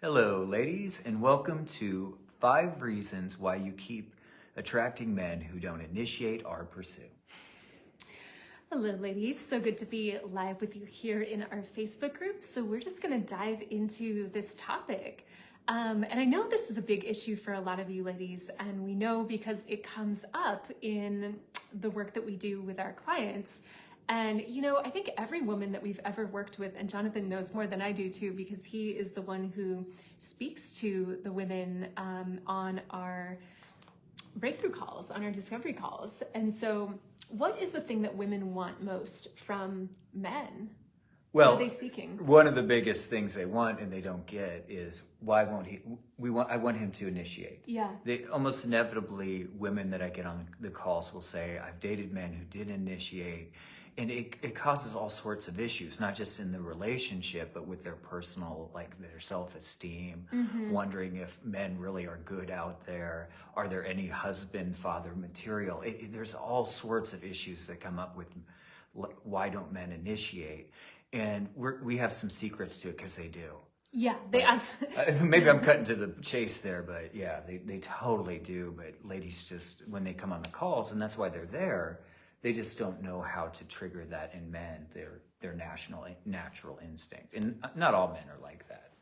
Hello, ladies, and welcome to 5 Reasons Why You Keep Attracting Men Who Don't Initiate or Pursue. Hello, ladies. So good to be live with you here in our Facebook group. So we're just going to dive into this topic. And I know this is a big issue for a lot of you ladies, and we know because it comes up in the work that we do with our clients. And, I think every woman that we've ever worked with, and Jonathan knows more than I do too, because he is the one who speaks to the women on our breakthrough calls, on our discovery calls. And so what is the thing that women want most from men? Well, what are they seeking? One of the biggest things they want and they don't get is why won't he? I want him to initiate. Yeah. They almost inevitably, women that I get on the calls will say, I've dated men who did initiate. And it causes all sorts of issues, not just in the relationship, but with their personal, like their self-esteem, wondering if men really are good out there. Are there any husband, father material? There's all sorts of issues that come up with why don't men initiate? And we have some secrets to it because they do. Yeah, they absolutely. Maybe I'm cutting to the chase there, but yeah, they totally do. But ladies just, when they come on the calls, and that's why they're there, they just don't know how to trigger that in men, their natural instinct. And not all men are like that.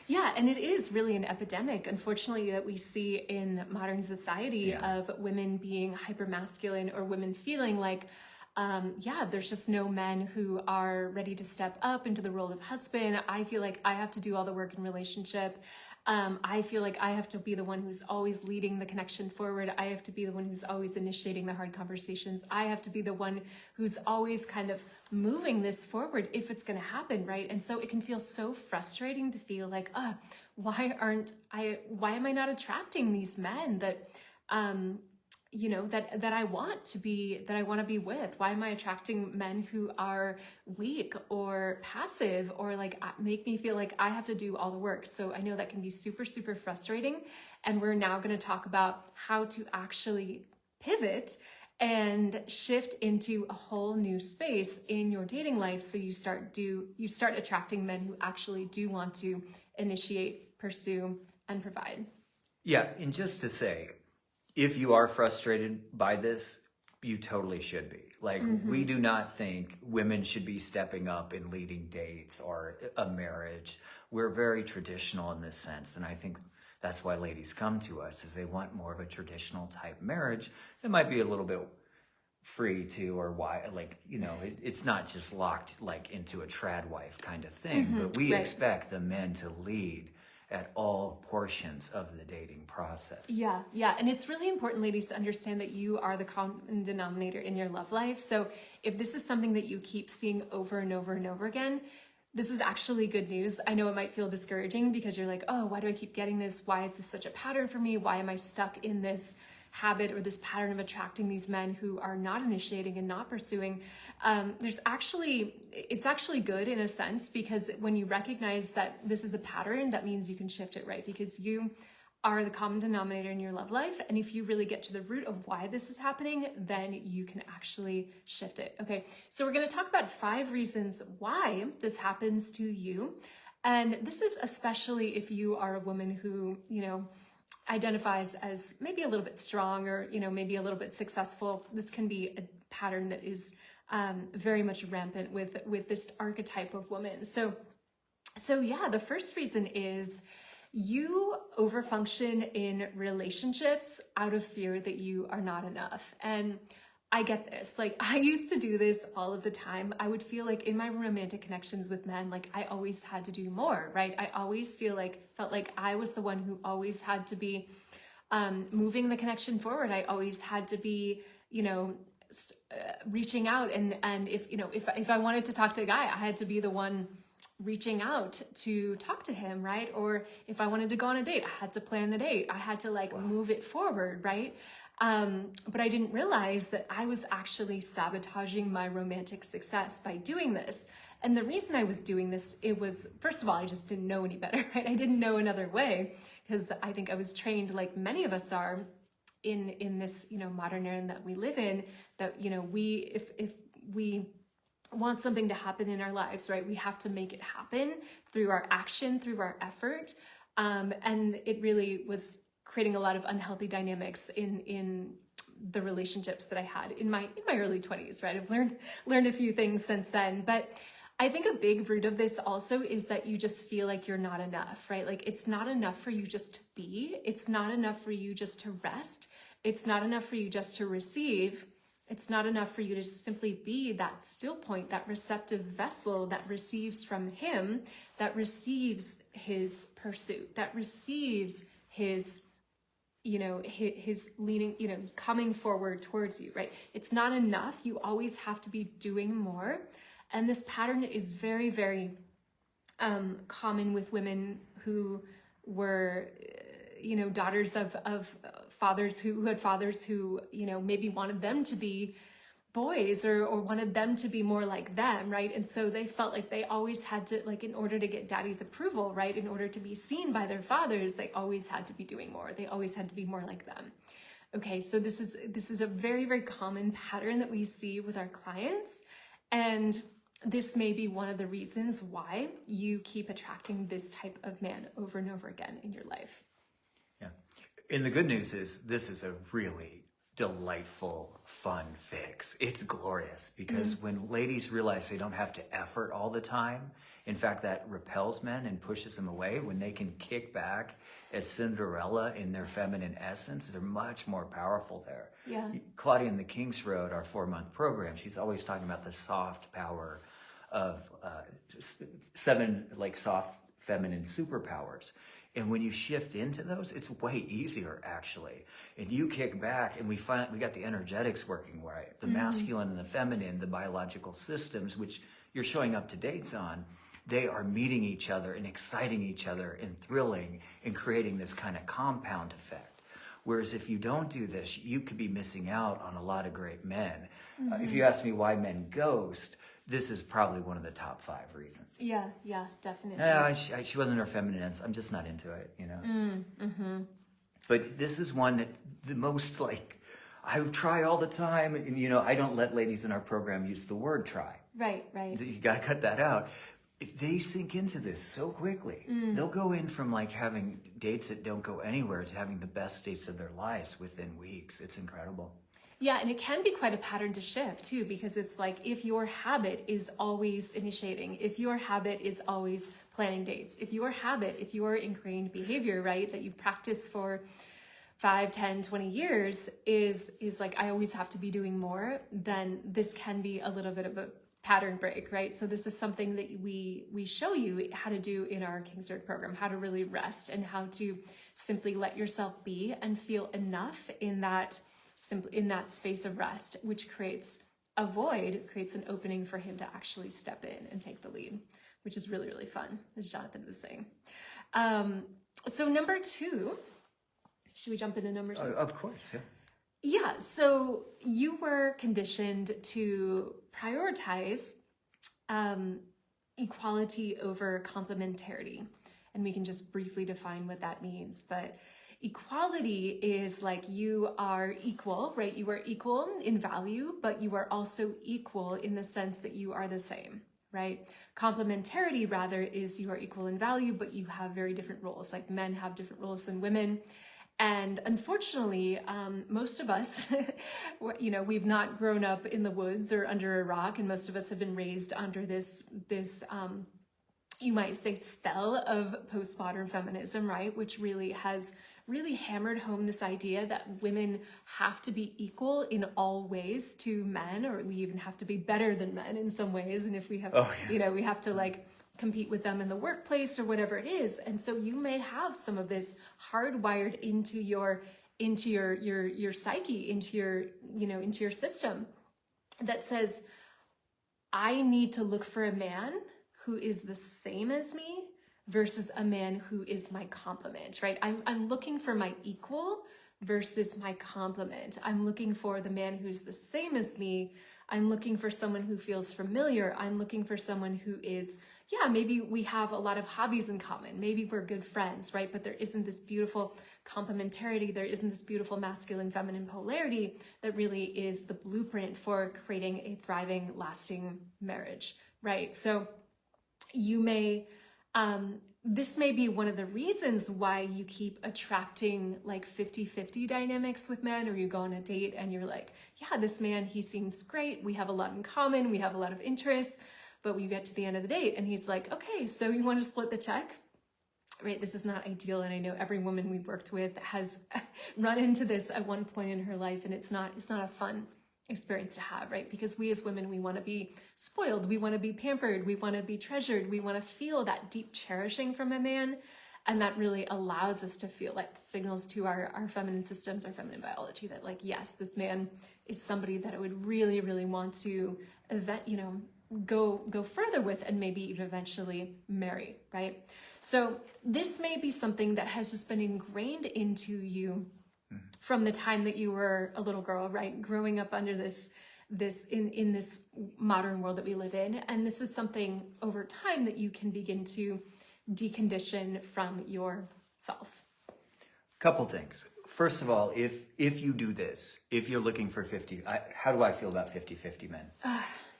Yeah, and it is really an epidemic, unfortunately, that we see in modern society of women being hypermasculine or women feeling like, there's just no men who are ready to step up into the role of husband. I feel like I have to do all the work in relationship. I feel like I have to be the one who's always leading the connection forward. I have to be the one who's always initiating the hard conversations. I have to be the one who's always kind of moving this forward if it's going to happen, right? And so it can feel so frustrating to feel like, why am I not attracting these men that, that I want to be with? Why am I attracting men who are weak or passive or like make me feel like I have to do all the work? So I know that can be super, super frustrating. And we're now going to talk about how to actually pivot and shift into a whole new space in your dating life. So you start attracting men who actually do want to initiate, pursue, and provide. Yeah, and just to say, if you are frustrated by this, you totally should be. Like, we do not think women should be stepping up and leading dates or a marriage. We're very traditional in this sense. And I think that's why ladies come to us, is they want more of a traditional type marriage. It might be a little bit free too, or why, it's not just locked like into a trad wife kind of thing, but we expect the men to lead at all portions of the dating process. Yeah. And it's really important, ladies, to understand that you are the common denominator in your love life. So if this is something that you keep seeing over and over and over again, this is actually good news. I know it might feel discouraging because you're like, oh, why do I keep getting this? Why is this such a pattern for me? Why am I stuck in this habit or this pattern of attracting these men who are not initiating and not pursuing? It's actually good in a sense, because when you recognize that this is a pattern, that means you can shift it, right? Because you are the common denominator in your love life. And if you really get to the root of why this is happening, then you can actually shift it. Okay, so we're going to talk about 5 reasons why this happens to you. And this is especially if you are a woman who, identifies as maybe a little bit strong or, maybe a little bit successful. This can be a pattern that is very much rampant with this archetype of woman. So yeah, the first reason is you overfunction in relationships out of fear that you are not enough. And I get this. Like, I used to do this all of the time. I would feel like in my romantic connections with men, like I always had to do more, right? I always felt like I was the one who always had to be moving the connection forward. I always had to be, reaching out. And if I wanted to talk to a guy, I had to be the one reaching out to talk to him, right? Or if I wanted to go on a date, I had to plan the date. I had to move it forward, right? But I didn't realize that I was actually sabotaging my romantic success by doing this. And the reason I was doing this, it was, first of all, I just didn't know any better, right? I didn't know another way, because I think I was trained, like many of us are, in this, modern era that we live in, that, if we want something to happen in our lives, right? We have to make it happen through our action, through our effort. And it really was creating a lot of unhealthy dynamics in the relationships that I had in my early 20s, right? I've learned a few things since then, but I think a big root of this also is that you just feel like you're not enough, right? Like it's not enough for you just to be. It's not enough for you just to rest. It's not enough for you just to receive. It's not enough for you to simply be that still point, that receptive vessel that receives from him, that receives his pursuit, that receives his, his leaning, coming forward towards you, right? It's not enough. You always have to be doing more. And this pattern is very, very common with women who were, daughters of fathers who had fathers who, maybe wanted them to be boys or wanted them to be more like them, right? And so they felt like they always had to, like, in order to get daddy's approval, right? In order to be seen by their fathers, they always had to be doing more. They always had to be more like them. Okay, so this is a very, very common pattern that we see with our clients. And this may be one of the reasons why you keep attracting this type of man over and over again in your life. Yeah. And the good news is this is a really delightful, fun fix. It's glorious because when ladies realize they don't have to effort all the time, in fact, that repels men and pushes them away. When they can kick back as Cinderella in their feminine essence, they're much more powerful there. Yeah. Claudia in the King's Road, our 4-month program, she's always talking about the soft power of 7 soft feminine superpowers. And when you shift into those, it's way easier actually. And you kick back and we got the energetics working right. The masculine and the feminine, the biological systems, which you're showing up to dates on, they are meeting each other and exciting each other and thrilling and creating this kind of compound effect. Whereas if you don't do this, you could be missing out on a lot of great men. If you ask me why men ghost, this is probably one of the top 5 reasons. Yeah, definitely. No, she wasn't her feminine. I'm just not into it, But this is one that the most I try all the time. And, I don't let ladies in our program use the word try. Right. You got to cut that out. They sink into this so quickly. They'll go in from having dates that don't go anywhere to having the best dates of their lives within weeks. It's incredible. Yeah, and it can be quite a pattern to shift too, because it's like if your habit is always initiating, if your habit is always planning dates, if your ingrained behavior, right, that you've practiced for 5, 10, 20 years is like, I always have to be doing more, then this can be a little bit of a pattern break, right? So this is something that we show you how to do in our King's Road program, how to really rest and how to simply let yourself be and feel enough in that space of rest, which creates a void, creates an opening for him to actually step in and take the lead, which is really, really fun, as Jonathan was saying. So number 2, should we jump into number 2? Of course, yeah. Yeah, so you were conditioned to prioritize equality over complementarity. And we can just briefly define what that means, but equality is like you are equal, right? You are equal in value, but you are also equal in the sense that you are the same, right? Complementarity, rather, is you are equal in value, but you have very different roles. Like men have different roles than women. And unfortunately, most of us, we've not grown up in the woods or under a rock, and most of us have been raised under this you might say spell of postmodern feminism, right? Which really has hammered home this idea that women have to be equal in all ways to men, or we even have to be better than men in some ways. And if we have, we have to compete with them in the workplace or whatever it is. And so you may have some of this hardwired into your psyche, into your system that says, I need to look for a man who is the same as me versus a man who is my complement, right? I'm looking for my equal, versus my complement. I'm looking for the man who's the same as me. I'm looking for someone who feels familiar. I'm looking for someone who is, yeah, maybe we have a lot of hobbies in common. Maybe we're good friends, right? But there isn't this beautiful complementarity. There isn't this beautiful masculine feminine polarity that really is the blueprint for creating a thriving, lasting marriage, right? So you may, this may be one of the reasons why you keep attracting like 50-50 dynamics with men, or you go on a date and you're like, yeah, this man, he seems great. We have a lot in common. We have a lot of interests, but we get to the end of the date and he's like, okay, so you want to split the check? Right? This is not ideal. And I know every woman we've worked with has run into this at one point in her life, and it's not a fun experience to have, right? Because we as women, we want to be spoiled, we want to be pampered, we want to be treasured, we want to feel that deep cherishing from a man, and that really allows us to feel like signals to our feminine systems, our feminine biology, that like, yes, this man is somebody that I would really, really want to go further with, and maybe even eventually marry, right? So this may be something that has just been ingrained into you from the time that you were a little girl, right? Growing up under this in this modern world that we live in. And this is something over time that you can begin to decondition from yourself. Couple things. First of all, if you do this, if you're looking for 50, how do I feel about 50-50 men?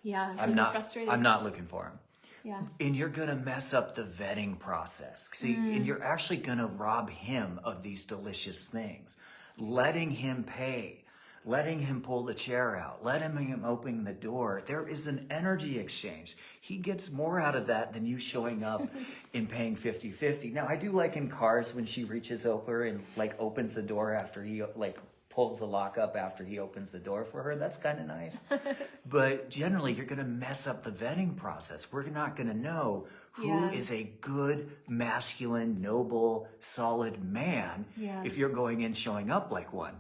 Yeah, I'm really not frustrated. I'm not looking for them. Yeah. And you're going to mess up the vetting process. See, and you're actually going to rob him of these delicious things. Letting him pay, letting him pull the chair out, letting him open the door. There is an energy exchange. He gets more out of that than you showing up and paying 50-50. Now, I do like in cars when she reaches over and like opens the door after he like pulls the lock up after he opens the door for her. That's kind of nice. But generally, you're going to mess up the vetting process. We're not going to know who is a good, masculine, noble, solid man if you're going in showing up like one.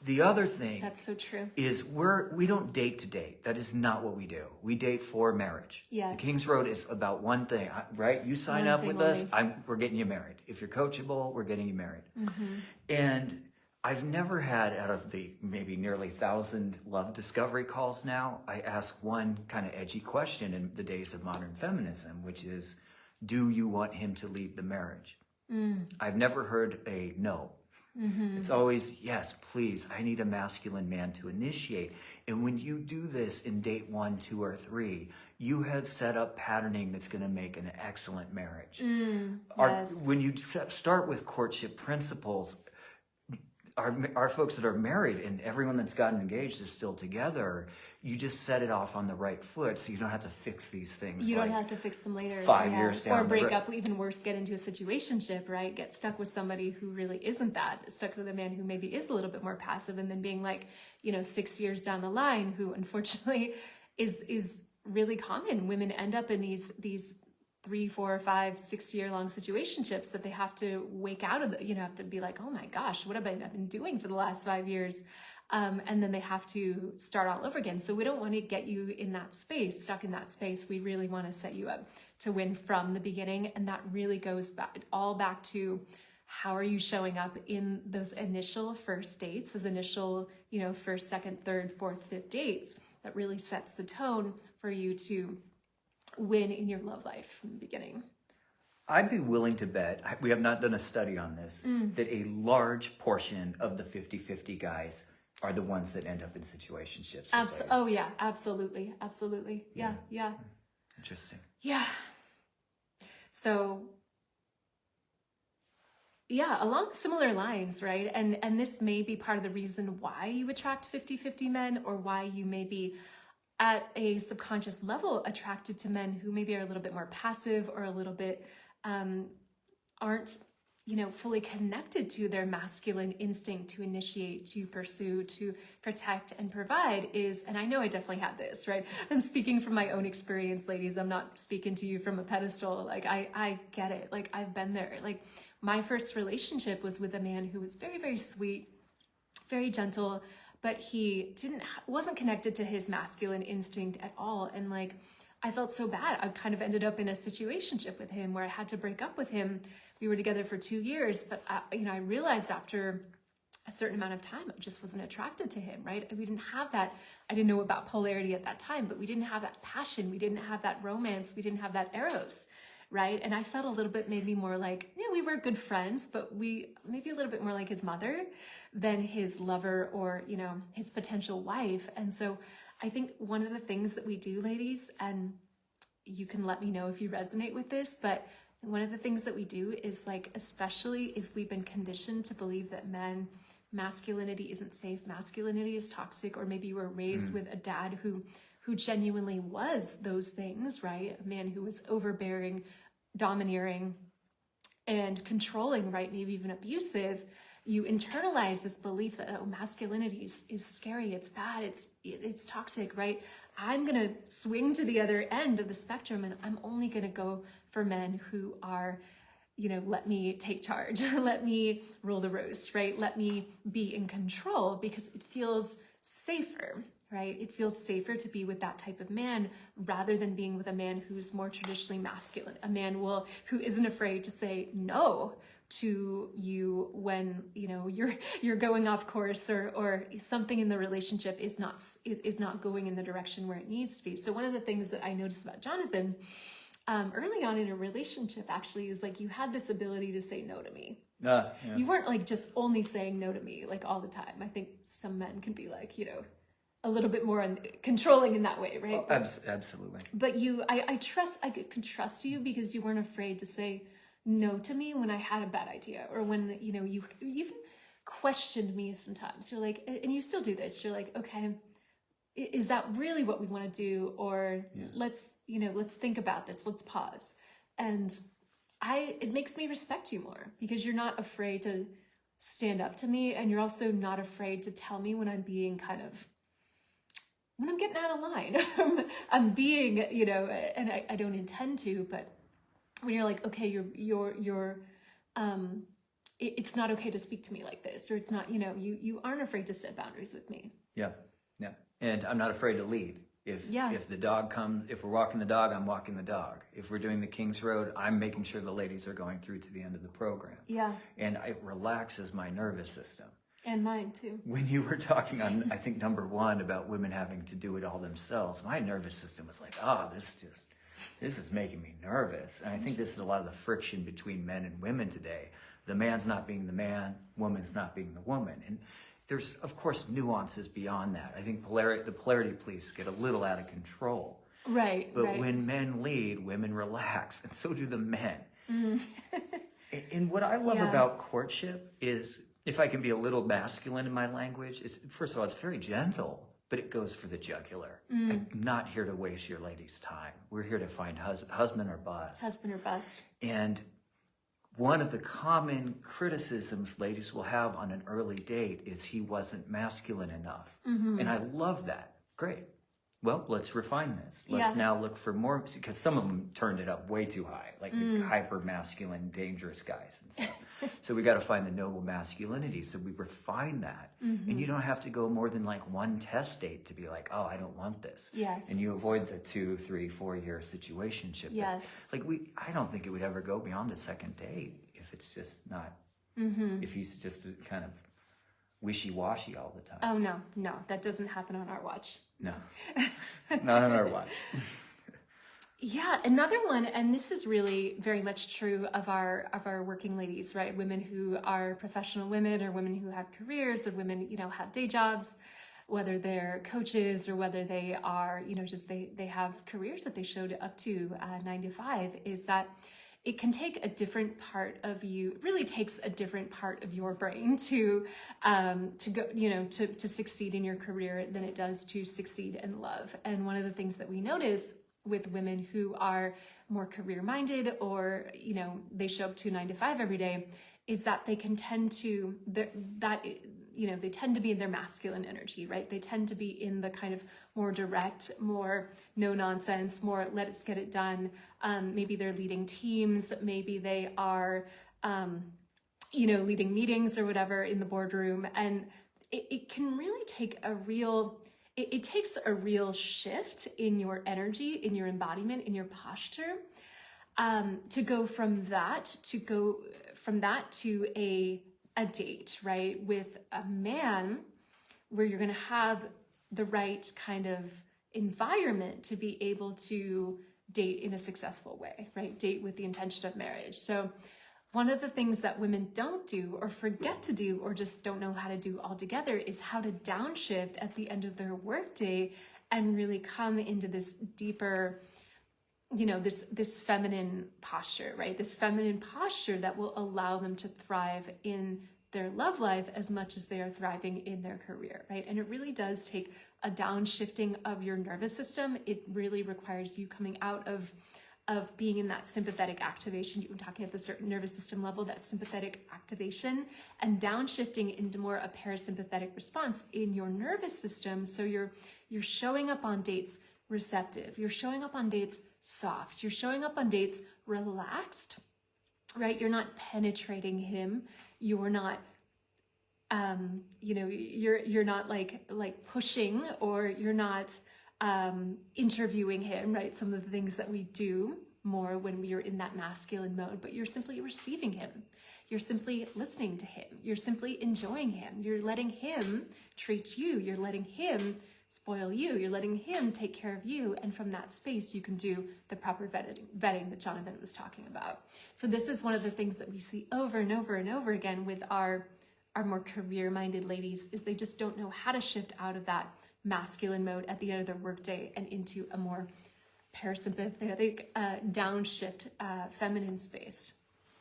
The other thing That's so true. is we don't date to date. That is not what we do. We date for marriage. Yes. The King's Road is about one thing, right? You sign One up thing with us, only. we're getting you married. If you're coachable, we're getting you married. And I've never had, out of the maybe nearly 1,000 love discovery calls now, I ask one kind of edgy question in the days of modern feminism, which is, do you want him to lead the marriage? I've never heard a no. It's always, yes, please, I need a masculine man to initiate. And when you do this in date 1, 2, or 3, you have set up patterning that's going to make an excellent marriage. Yes. When you start with courtship principles, our folks that are married and everyone that's gotten engaged is still together, you just set it off on the right foot so you don't have to fix these things. You don't have to fix them later. 5 years down or the break road. up, even worse, get into a situationship, right? Get stuck with somebody who really isn't that, stuck with a man who maybe is a little bit more passive, and then being like, 6 years down the line, who unfortunately is really common. Women end up in these 3, 4, 5, 6 year long situationships that they have to wake out of, have to be like, oh my gosh, what have I been doing for the last 5 years? And then they have to start all over again. So we don't want to get you in that space, stuck in that space. We really want to set you up to win from the beginning. And that really goes back to how are you showing up in those initial first dates, those initial, first, second, third, fourth, fifth dates. That really sets the tone for you to win in your love life from the beginning. I'd be willing to bet, we have not done a study on this, that a large portion of the 50-50 guys are the ones that end up in situationships. Oh yeah, absolutely. Absolutely. Yeah. Interesting. Yeah. So yeah, along similar lines, right? And this may be part of the reason why you attract 50-50 men, or why you may be at a subconscious level attracted to men who maybe are a little bit more passive, or a little bit aren't fully connected to their masculine instinct to initiate, to pursue, to protect and provide is, and I know I definitely had this, right? I'm speaking from my own experience, ladies. I'm not speaking to you from a pedestal. Like I get it. Like I've been there. Like my first relationship was with a man who was very, very sweet, very gentle, but he wasn't connected to his masculine instinct at all. And like, I felt so bad. I kind of ended up in a situationship with him where I had to break up with him. We were together for 2 years, but I realized after a certain amount of time, I just wasn't attracted to him, right? We didn't have that. I didn't know about polarity at that time, but we didn't have that passion. We didn't have that romance. We didn't have that eros, right? And I felt a little bit maybe more like, yeah, we were good friends, but we maybe a little bit more like his mother than his lover or, you know, his potential wife. And so I think one of the things that we do, ladies, and you can let me know if you resonate with this, but one of the things that we do is, like, especially if we've been conditioned to believe that masculinity isn't safe, masculinity is toxic, or maybe you were raised with a dad who genuinely was those things, right? A man who was overbearing, domineering, and controlling, right? Maybe even abusive. You internalize this belief that, oh, masculinity is scary, it's bad, it's toxic, right? I'm gonna swing to the other end of the spectrum, and I'm only gonna go for men who are, you know, let me take charge, let me rule the roost, right? Let me be in control, because it feels safer, right? It feels safer to be with that type of man rather than being with a man who's more traditionally masculine, a man who isn't afraid to say no to you when, you know, you're going off course, or something in the relationship is not going in the direction where it needs to be. So one of the things that I noticed about Jonathan early on in a relationship actually is, like, you had this ability to say no to me. Yeah. You weren't like just only saying no to me like all the time. I think some men can be like, you know, a little bit more controlling in that way, right? Well, absolutely. But I could trust you because you weren't afraid to say no to me when I had a bad idea, or when, you know, you even questioned me sometimes. You're like, and you still do this. You're like, okay, is that really what we want to do? Or let's think about this. Let's pause. And it makes me respect you more, because you're not afraid to stand up to me, and you're also not afraid to tell me when I'm being when I'm getting out of line. I'm being, you know, and I don't intend to, but when you're like, okay, it's not okay to speak to me like this, or it's not, you know, you aren't afraid to set boundaries with me. Yeah. And I'm not afraid to lead. If the dog comes, if we're walking the dog, I'm walking the dog. If we're doing the King's Road, I'm making sure the ladies are going through to the end of the program. Yeah. And it relaxes my nervous system. And mine too. When you were talking on, I think, number 1 about women having to do it all themselves, my nervous system was like, oh, this is making me nervous. And I think this is a lot of the friction between men and women today. The man's not being the man, woman's not being the woman. And there's, of course, nuances beyond that. I think the polarity police get a little out of control. Right. But when men lead, women relax, and so do the men. And what I love about courtship is, if I can be a little masculine in my language, first of all, it's very gentle, but it goes for the jugular. I'm not here to waste your lady's time. We're here to find husband or bust. Husband or bust. And one of the common criticisms ladies will have on an early date is he wasn't masculine enough. And I love that. Great. Well, let's refine this. Let's now look for more, because some of them turned it up way too high, like the hyper masculine, dangerous guys and stuff. So we got to find the noble masculinity. So we refine that. And you don't have to go more than like one test date to be like, oh, I don't want this. Yes. And you avoid the 2, 3, 4 year situationship. Yes. I don't think it would ever go beyond a second date if it's just not, if he's just kind of wishy-washy all the time. Oh, no, that doesn't happen on our watch. No, not on our watch. Yeah, another one, and this is really very much true of our working ladies, right? Women who are professional women, or women who have careers, or women, you know, have day jobs, whether they're coaches or whether they are, you know, just they have careers that they showed up to 9 to 5, is that it can take a different part of you, it really takes a different part of your brain to go, you know, to succeed in your career than it does to succeed in love. And one of the things that we notice with women who are more career minded, or, you know, they show up to 9 to 5 every day, is that they can tend to, they tend to be in their masculine energy, right? They tend to be in the kind of more direct, more no nonsense, more let's get it done. Maybe they're leading teams, maybe they are, leading meetings or whatever in the boardroom. And it can really take it takes a real shift in your energy, in your embodiment, in your posture, to go from that to a a date, right, with a man where you're going to have the right kind of environment to be able to date in a successful way, right? Date with the intention of marriage. So one of the things that women don't do or forget to do or just don't know how to do altogether is how to downshift at the end of their workday and really come into this deeper, this feminine posture, right? This feminine posture that will allow them to thrive in their love life as much as they are thriving in their career, right? And it really does take a downshifting of your nervous system. It really requires you coming out of being in that sympathetic activation. You've been talking at the certain nervous system level, that sympathetic activation, and downshifting into more a parasympathetic response in your nervous system. So you're showing up on dates receptive. You're showing up on dates soft. You're showing up on dates relaxed, right? You're not penetrating him. You're not, you're not like pushing, or you're not interviewing him, right? Some of the things that we do more when we are in that masculine mode, but you're simply receiving him. You're simply listening to him. You're simply enjoying him. You're letting him treat you. You're letting him spoil you. You're letting him take care of you. And from that space, you can do the proper vetting that Jonathan was talking about. So this is one of the things that we see over and over and over again with our more career-minded ladies, is they just don't know how to shift out of that masculine mode at the end of their workday and into a more parasympathetic, downshift, feminine space.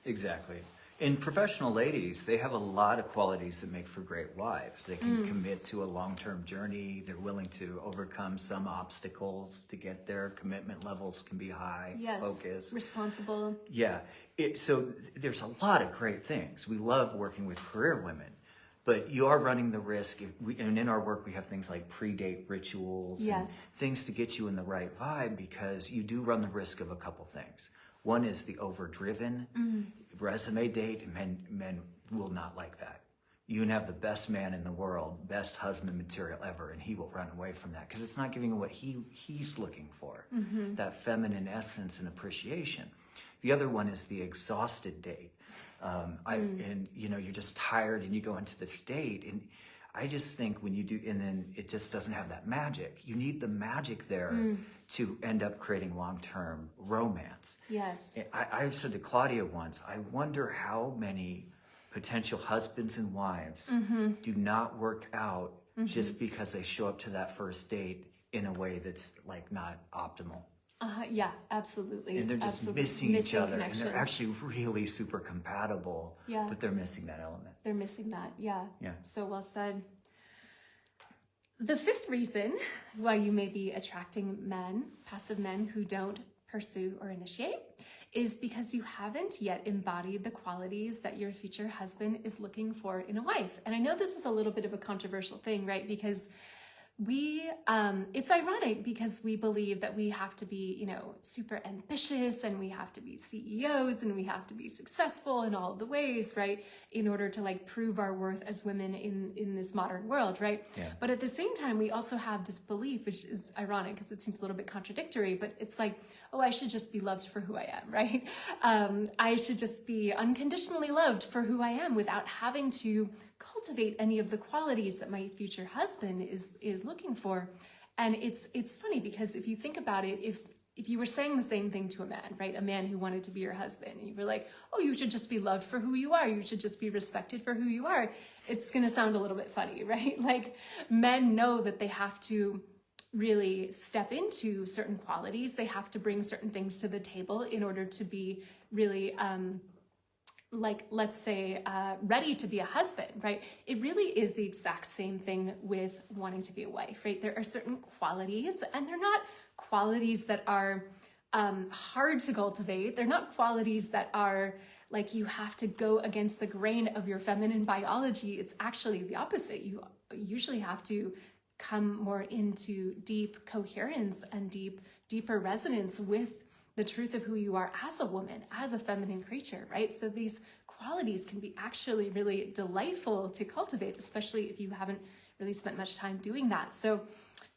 Exactly. In professional ladies, they have a lot of qualities that make for great wives. They can commit to a long-term journey. They're willing to overcome some obstacles to get there. Commitment levels can be high. Yes. Focus. Responsible. Yeah. So there's a lot of great things. We love working with career women. But you are running the risk, and in our work we have things like pre-date rituals, yes, and things to get you in the right vibe, because you do run the risk of a couple things. One is the overdriven resume date. Men will not like that. You can have the best man in the world, best husband material ever, and he will run away from that because it's not giving him what he's looking for, that feminine essence and appreciation. The other one is the exhausted date. And you're just tired and you go into this date, and I just think when you do, and then it just doesn't have that magic. You need the magic there to end up creating long-term romance. Yes. I said to Claudia once, I wonder how many potential husbands and wives do not work out just because they show up to that first date in a way that's like not optimal. Yeah, absolutely. And they're just missing each other, and they're actually really super compatible, but they're missing that element. They're missing that, yeah. Yeah. So well said. The fifth reason why you may be attracting men, passive men who don't pursue or initiate, is because you haven't yet embodied the qualities that your future husband is looking for in a wife. And I know this is a little bit of a controversial thing, right? Because it's ironic because we believe that we have to be, super ambitious, and we have to be CEOs, and we have to be successful in all the ways, right? In order to prove our worth as women in this modern world, right? Yeah. But at the same time, we also have this belief, which is ironic because it seems a little bit contradictory, but it's like, oh, I should just be loved for who I am, right? I should just be unconditionally loved for who I am without having to cultivate any of the qualities that my future husband is looking for. And it's funny because if you think about it, if you were saying the same thing to a man, right? A man who wanted to be your husband, and you were like, oh, you should just be loved for who you are. You should just be respected for who you are. It's going to sound a little bit funny, right? Like, men know that they have to really step into certain qualities. They have to bring certain things to the table in order to be really, let's say, ready to be a husband, right? It really is the exact same thing with wanting to be a wife, right? There are certain qualities, and they're not qualities that are hard to cultivate. They're not qualities that are like you have to go against the grain of your feminine biology. It's actually the opposite. You usually have to come more into deep coherence and deeper resonance with the truth of who you are as a woman, as a feminine creature, right? So these qualities can be actually really delightful to cultivate, especially if you haven't really spent much time doing that. So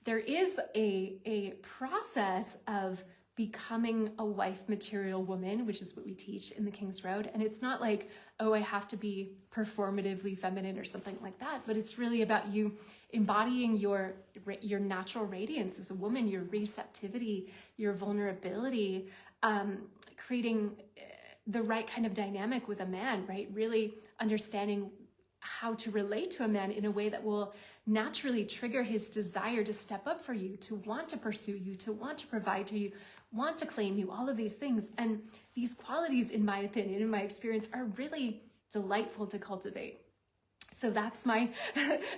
there is a process of becoming a wife material woman, which is what we teach in the King's Road. And it's not like, oh, I have to be performatively feminine or something like that, but it's really about you embodying your natural radiance as a woman, your receptivity, your vulnerability, creating the right kind of dynamic with a man, right? Really understanding how to relate to a man in a way that will naturally trigger his desire to step up for you, to want to pursue you, to want to provide to you, want to claim you, all of these things. And these qualities, in my opinion, in my experience, are really delightful to cultivate. So that's my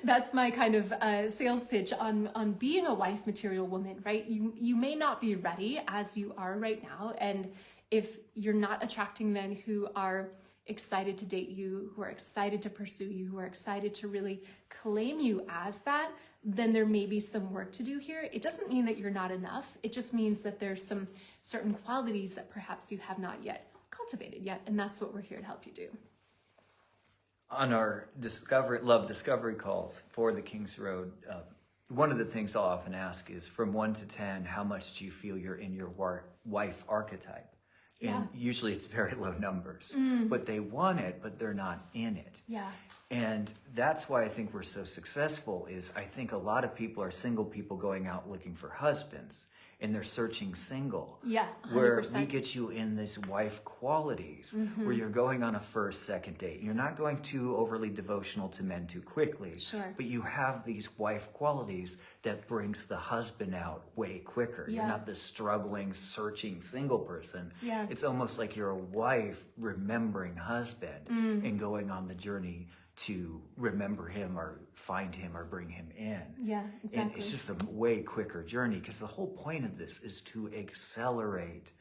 kind of sales pitch on being a wife material woman, right? You may not be ready as you are right now. And if you're not attracting men who are excited to date you, who are excited to pursue you, who are excited to really claim you as that, then there may be some work to do here. It doesn't mean that you're not enough. It just means that there's some certain qualities that perhaps you have not yet cultivated yet. And that's what we're here to help you do. On our love discovery calls for the King's Road, one of the things I'll often ask is, from 1 to 10, how much do you feel you're in your wife archetype? Yeah. And usually it's very low numbers, but they want it, but they're not in it. Yeah. And that's why I think we're so successful. Is I think a lot of people are single people going out looking for husbands, and they're searching single. Yeah, 100%. Where we get you in this wife qualities, where you're going on a first, second date. You're not going too overly devotional to men too quickly. Sure. But you have these wife qualities that brings the husband out way quicker. Yeah. You're not this struggling, searching single person. Yeah. It's almost like you're a wife remembering husband and going on the journey to remember him or find him or bring him in. Yeah, exactly. And it's just a way quicker journey, because the whole point of this is to accelerate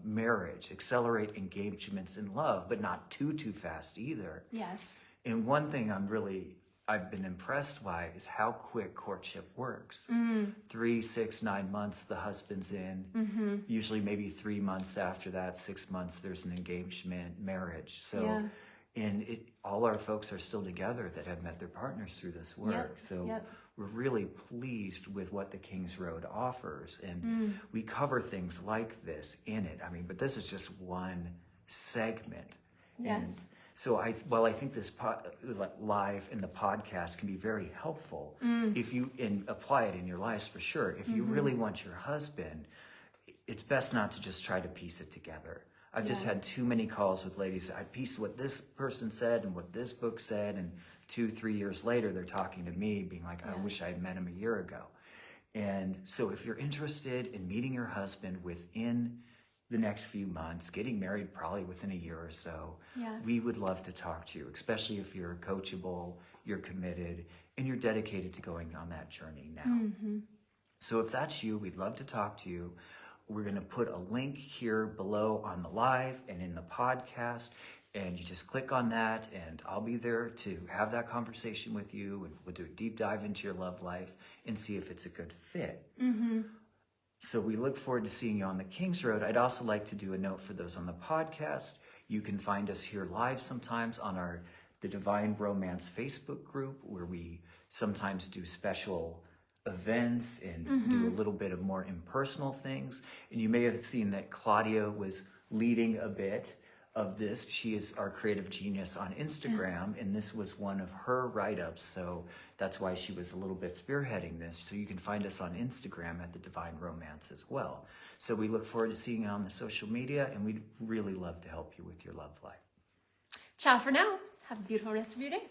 marriage, accelerate engagements in love, but not too fast either. Yes. And one thing I've been impressed by is how quick courtship works. 3, 6, 9 months, the husband's in. Usually maybe 3 months after that, 6 months, there's an engagement, marriage. So. Yeah. And all our folks are still together that have met their partners through this work. Yep, So yep. we're really pleased with what the King's Road offers. And we cover things like this in it. I mean, but this is just one segment. Yes. And so I think this live and the podcast can be very helpful if you apply it in your lives, for sure. If you really want your husband, it's best not to just try to piece it together. I've just had too many calls with ladies. I pieced what this person said and what this book said, and 2-3 years later, they're talking to me being like, I wish I had met him a year ago. And so if you're interested in meeting your husband within the next few months, getting married probably within a year or so, we would love to talk to you, especially if you're coachable, you're committed, and you're dedicated to going on that journey now. So if that's you, we'd love to talk to you. We're going to put a link here below on the live and in the podcast, and you just click on that, and I'll be there to have that conversation with you, and we'll do a deep dive into your love life and see if it's a good fit. So we look forward to seeing you on the King's Road. I'd also like to do a note for those on the podcast. You can find us here live sometimes on the Divine Romance Facebook group, where we sometimes do special events and do a little bit of more impersonal things. And you may have seen that Claudia was leading a bit of this. She is our creative genius on Instagram, and this was one of her write-ups. So that's why she was a little bit spearheading this. So you can find us on Instagram at The Divine Romance as well. So we look forward to seeing you on the social media, and we'd really love to help you with your love life. Ciao for now. Have a beautiful rest of your day.